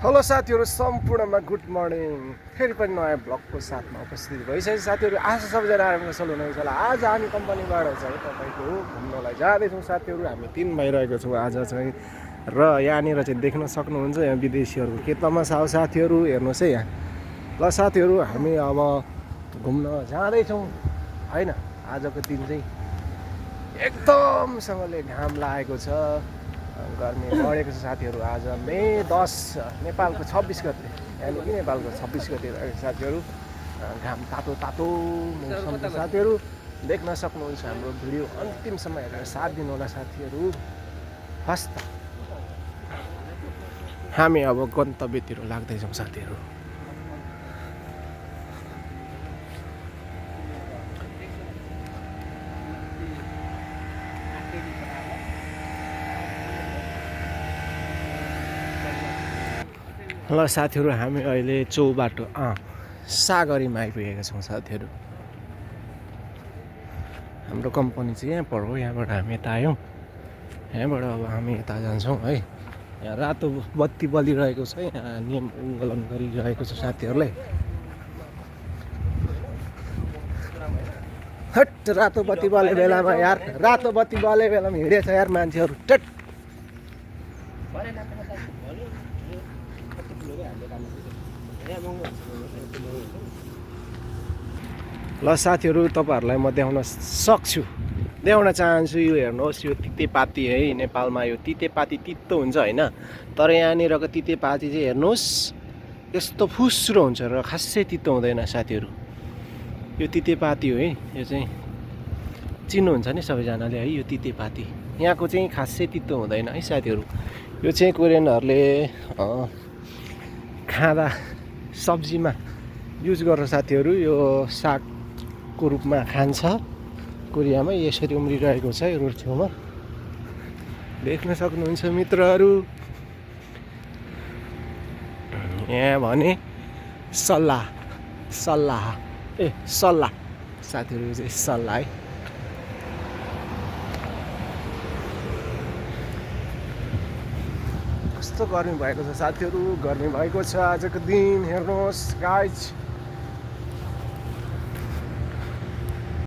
Hello साथीहरू सम्पूर्णमा good morning. फेरि पनि नयाँ ब्लगको साथमा उपस्थित भइसकेको साथीहरू। आज सबैजना आरामको सल हुनुहुन्छ होला। आज हामी कम्पनीबाट चाहिँ तपाईँको घुम्नलाई जाँदैछौँ साथीहरू। हामी 3 भइरहेको छौँ आज चाहिँ। र यहाँनिर चाहिँ देख्न सक्नुहुन्छ यहाँ विदेशीहरूको के तमासा हो साथीहरू। हेर्नुहोस् है यहाँ। ल साथीहरू हामी अब घुम्न जाँदैछौँ होइन। आजको दिन चाहिँ एकदमसँगले घाम लागेको छ, गर्मी बढेको छ साथीहरू। आज मे 10 नेपालको 26 गते, यानि कि नेपालको 26 गते रहेको साथीहरू। घाम तातो तातो मौसम छ साथीहरू। देख्न सक्नुहुन्छ हाम्रो भिडियो अन्तिमसम्म हेरेर साथ दिनु होला साथीहरू। हस्त हामी अब गन्तव्यतिर लाग्दैछौँ साथीहरू। ल साथीहरू हामी अहिले चौबाटो सागरीमा आइपुगेका छौँ साथीहरू। हाम्रो कम्पनी चाहिँ यहाँ पर हो। यहाँबाट हामी यता आयौँ, यहाँबाट अब हामी यता जान्छौँ है। यहाँ रातो बत्ती बलिरहेको छ, यहाँ नियम उल्लङ्घन गरिरहेको छ साथीहरूले। हट रातो बत्ती बले बेलामा यार, रातो बत्ती बले बेलामा हिँडेछ यार मान्छेहरू। टट ल साथीहरू तपाईँहरूलाई म देखाउन चाहन्छु। यो हेर्नुहोस्, यो तितेपाती है। नेपालमा यो तितेपाती तितो हुन्छ होइन, तर यहाँनिरको तितेपाती चाहिँ हेर्नुहोस् यस्तो फुस्रो हुन्छ र खासै तितो हुँदैन साथीहरू। यो तितेपाती हो है। यो चाहिँ चिन्नुहुन्छ नि सबैजनाले है। यो तितेपाती यहाँको चाहिँ खासै तितो हुँदैन है साथीहरू। यो चाहिँ कोरियनहरूले खाँदा सब्जीमा युज गर्छ साथीहरू। यो सागको रूपमा खान्छ कोरियामा। यसरी उम्रिरहेको छ रोड छेउमा, देख्न सक्नुहुन्छ मित्रहरू। यहाँ भने सल्लाह साथीहरू चाहिँ सल्लाह है। कस्तो गर्मी भएको छ साथीहरू, गर्मी भएको छ आजको दिन। हेर्नुहोस् गाइज,